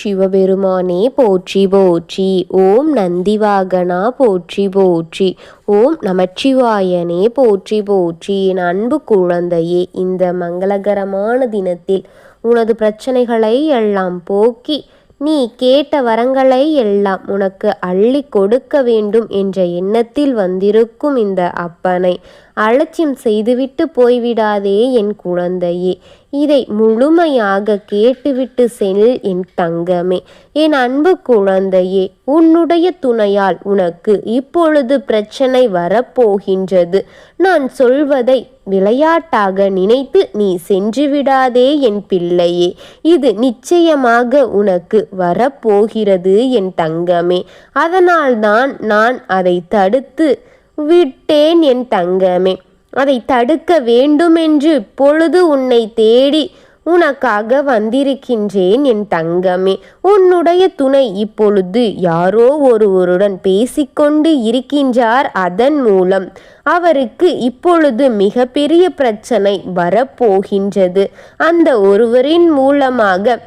சிவபெருமானே போற்றி போற்றி. ஓம் நந்திவாகனா போற்றி போற்றி. ஓம் நமச்சிவாயனே போற்றி போற்றி. என் அன்பு குழந்தையே, இந்த மங்களகரமான தினத்தில் உனது பிரச்சனைகளை எல்லாம் போக்கி நீ கேட்ட வரங்களை எல்லாம் உனக்கு அள்ளி கொடுக்க வேண்டும் என்ற எண்ணத்தில் வந்திருக்கும் இந்த அப்பனை அலட்சியம் செய்துவிட்டு போய்விடாதே என் குழந்தையே. இதை முழுமையாக கேட்டுவிட்டு செல் என் தங்கமே. என் அன்பு குழந்தையே, உன்னுடைய துணையால் உனக்கு இப்பொழுது பிரச்சனை வரப்போகின்றது. நான் சொல்வதை விளையாட்டாக நினைத்து நீ சென்று விடாதே என் பிள்ளையே. இது நிச்சயமாக உனக்கு வரப்போகிறது என் தங்கமே. அதனால்தான் நான் அதை தடுத்து விட்டேன் என் தங்கமே. அதை தடுக்க வேண்டுமென்று பொழுது உன்னை தேடி உனக்காக வந்திருக்கின்றேன் என் தங்கமே. உன்னுடைய துணை இப்பொழுது யாரோ ஒருவருடன் பேசிக்கொண்டு இருக்கின்றார். அதன் மூலம் அவருக்கு இப்பொழுது மிகப்பெரிய பிரச்சனை வரப்போகின்றது. அந்த ஒருவரின் மூலமாக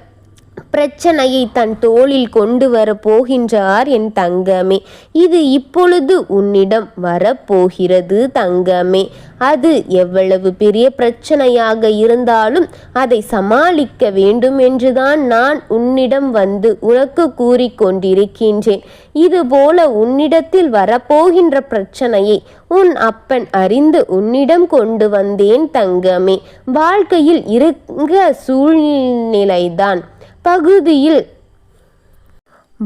பிரச்சனையை தன் தோளில் கொண்டு வர போகின்றார் என் தங்கமே. இது இப்பொழுது உன்னிடம் வரப்போகிறது தங்கமே. அது எவ்வளவு பெரிய பிரச்சனையாக இருந்தாலும் அதை சமாளிக்க வேண்டும் என்றுதான் நான் உன்னிடம் வந்து உனக்கு கூறிக்கொண்டிருக்கின்றேன். இதுபோல உன்னிடத்தில் வரப்போகின்ற பிரச்சனையை உன் அப்பன் அறிந்து உன்னிடம் கொண்டு வந்தேன் தங்கமே. வாழ்க்கையில் இருக்க சூழ்நிலைதான்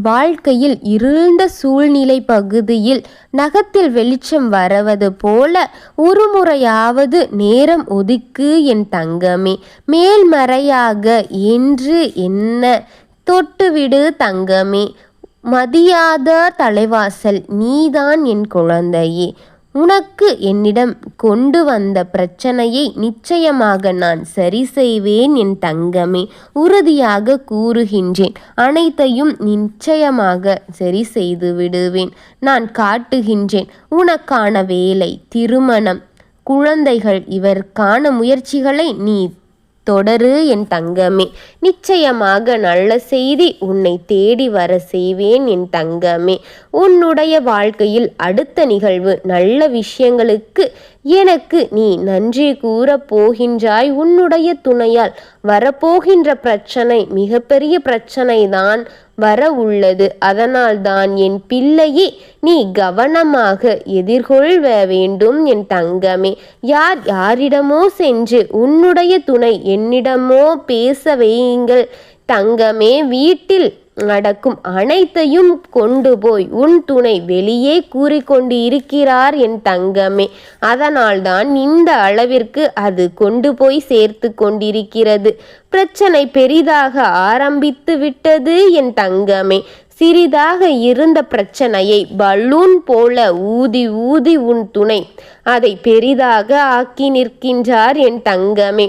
வாழ்க்கையில் இருண்ட சூழ்நிலை பகுதியில் நகத்தில் வெளிச்சம் வரவது போல ஒரு முறையாவது நேரம் ஒதுக்கு என் தங்கமே. மேல்மறையாக என்று என்ன தொட்டுவிடு தங்கமே. மதியாத தலைவாசல் நீதான் என் குழந்தையே. உனக்கு என்னிடம் கொண்டு வந்த பிரச்சனையை நிச்சயமாக நான் சரி செய்வேன் என் தங்கமே. உறுதியாக கூறுகின்றேன், அனைத்தையும் நிச்சயமாக சரி செய்து விடுவேன். நான் காட்டுகின்றேன். உனக்கான வேலை, திருமணம், குழந்தைகள் இவருக்கான முயற்சிகளை நீ தொடரு என் தங்கமே. நிச்சயமாக நல்ல செய்தி உன்னை தேடி வர செய்வேன் என் தங்கமே. உன்னுடைய வாழ்க்கையில் அடுத்த நிகழ்வு நல்ல விஷயங்களுக்கு எனக்கு நீ நன்றி கூறப் போகின்றாய். உன்னுடைய துணையால் வரப்போகின்ற பிரச்சனை மிகப்பெரிய பிரச்சனை தான் வர உள்ளது. அதனால்தான் என் பிள்ளையே நீ கவனமாக எதிர்கொள்ள வேண்டும் என் தங்கமே. யாரிடமோ சென்று உன்னுடைய துணை என்னிடமோ பேச வையுங்கள் தங்கமே. வீட்டில் நடக்கும் அனைத்தையும் கொண்டு போய் உன் துணை வெளியே கூறிக்கொண்டு இருக்கிறார் என் தங்கமே. அதனால்தான் இந்த அளவிற்கு அது கொண்டு போய் சேர்த்து கொண்டிருக்கிறது. பிரச்சனை பெரிதாக ஆரம்பித்து விட்டது என் தங்கமே. சிறிதாக இருந்த பிரச்சனையை பலூன் போல ஊதி ஊதி உன் துணை அதை பெரிதாக ஆக்கி நிற்கின்றார் என் தங்கமே.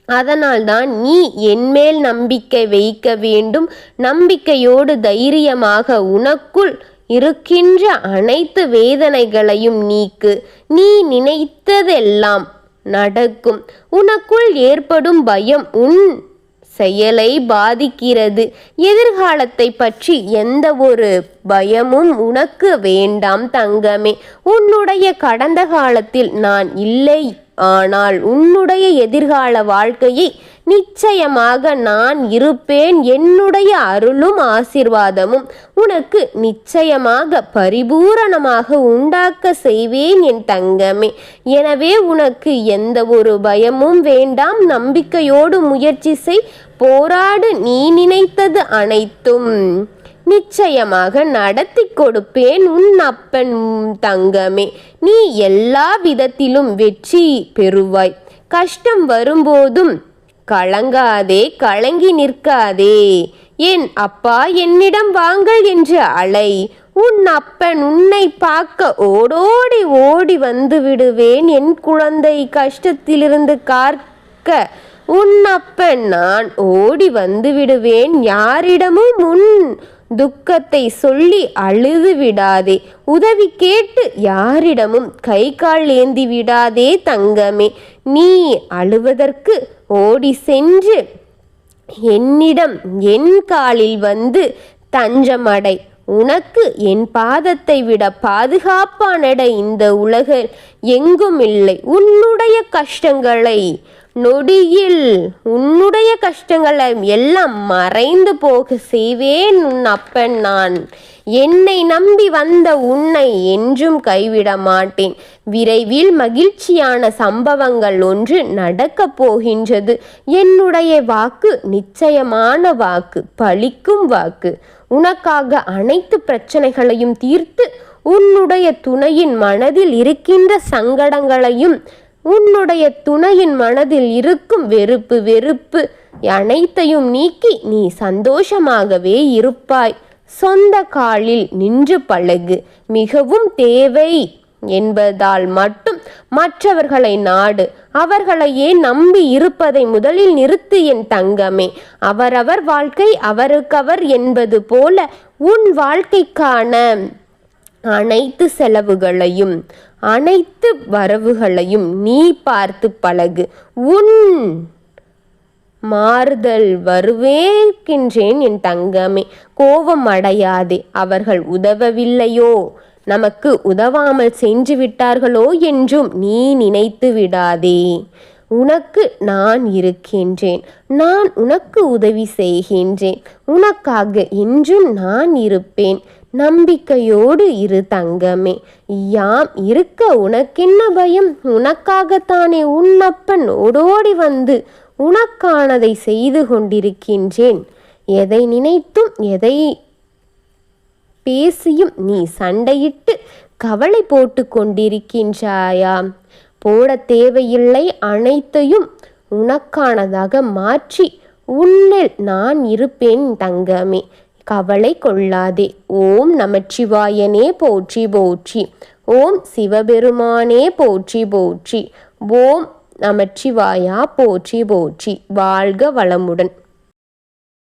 அதனால்தான் நீ என்மேல் நம்பிக்கை வைக்க வேண்டும். நம்பிக்கையோடு தைரியமாக உனக்குள் இருக்கின்ற அனைத்து வேதனைகளையும் நீக்கு. நீ நினைத்ததெல்லாம் நடக்கும். உனக்குள் ஏற்படும் பயம் உன் செயலை பாதிக்கிறது. எதிர்காலத்தை பற்றி எந்த ஒரு பயமும் உனக்கு வேண்டாம் தங்கமே. உன்னுடைய கடந்த காலத்தில் நான் இல்லை, ஆனால் உன்னுடைய எதிர்கால வாழ்க்கையை நிச்சயமாக நான் இருப்பேன். என்னுடைய அருளும் ஆசீர்வாதமும் உனக்கு நிச்சயமாக பரிபூரணமாக உண்டாக்க செய்வேன் என் தங்கமே. எனவே உனக்கு எந்த ஒரு பயமும் வேண்டாம். நம்பிக்கையோடு முயற்சி செய், போராடு. நீ நினைத்தது அனைத்தும் நிச்சயமாக நடத்தி கொடுப்பேன் உன் அப்பன் தங்கமே. நீ எல்லா விதத்திலும் வெற்றி பெறுவாய். கஷ்டம் வரும்போதும் கலங்காதே, கலங்கி நிற்காதே. என் அப்பா என்னிடம் வாங்கள் என்று அலை. உன் அப்பன் உன்னை பார்க்க ஓடோடி ஓடி வந்து விடுவேன் என் குழந்தை. கஷ்டத்திலிருந்து காக்க உன் அப்பன் நான் ஓடி வந்து விடுவேன். யாரிடமும் உன் துக்கத்தை சொல்லி அழுது விடாதே. உதவி கேட்டு யாரிடமும் கை கால் ஏந்தி விடாதே தங்கமே. நீ அழுவதற்கு ஓடி சென்று என்னிடம் என் காலில் வந்து தஞ்சமடை. உனக்கு என் பாதத்தை விட பாதுகாப்பானட இந்த உலகில் எங்கும் இல்லை. உன்னுடைய கஷ்டங்களை நொடியில் எல்லாம் மறைந்து போக செய்வேன் உன் அப்பன் நான். என்னை நம்பி வந்த உன்னை என்றும் கைவிட மாட்டேன். விரைவில் மகிழ்ச்சியான சம்பவங்கள் ஒன்று நடக்கப் போகின்றது. என்னுடைய வாக்கு நிச்சயமான வாக்கு, பலிக்கும் வாக்கு. உனக்காக அனைத்து பிரச்சனைகளையும் தீர்த்து உன்னுடைய துணையின் மனதில் இருக்கின்ற சங்கடங்களையும் உன்னுடைய துணையின் மனதில் இருக்கும் வெறுப்பு அனைத்தையும் நீக்கி நீ சந்தோஷமாகவே இருப்பாய். சொந்த காலில் நின்று பழகு. மிகவும் தேவை என்பதால் மட்டும் மற்றவர்களை நாடு. அவர்களையே நம்பி இருப்பதை முதலில் நிறுத்து என் தங்கமே. அவரவர் வாழ்க்கை அவருக்கவர் என்பது போல உன் வாழ்க்கைக்கான அனைத்து செலவுகளையும் அனைத்து வரவுகளையும் நீ பார்த்து பழகு. உன் மாறுதல் வருவேற்கின்றேன் என் தங்கமே. கோபம் அடையாதே. அவர்கள் உதவவில்லையோ, நமக்கு உதவாமல் சென்று விட்டார்களோ என்றும் நீ நினைத்து விடாதே. உனக்கு நான் இருக்கின்றேன். நான் உனக்கு உதவி செய்கின்றேன். உனக்காக என்றும் நான் இருப்பேன். நம்பிக்கையோடு இரு தங்கமே. யாம் இருக்க உனக்கென்ன பயம்? உனக்காகத்தானே உன் அப்பன் ஓடோடி வந்து உனக்கானதை செய்து கொண்டிருக்கின்றேன். எதை நினைத்தும் எதை பேசியும் நீ சண்டையிட்டு கவலை போட்டு கொண்டிருக்கின்றாயா? போட தேவையில்லை. அனைத்தையும் உனக்கானதாக மாற்றி உன்னில் நான் இருப்பேன் தங்கமே. கவலை கொள்ளாதே. ஓம் நமச்சிவாயனே போற்றி போற்றி. ஓம் சிவபெருமானே போற்றி போற்றி. ஓம் நமச்சிவாயா போற்றி போற்றி. வாழ்க வளமுடன்.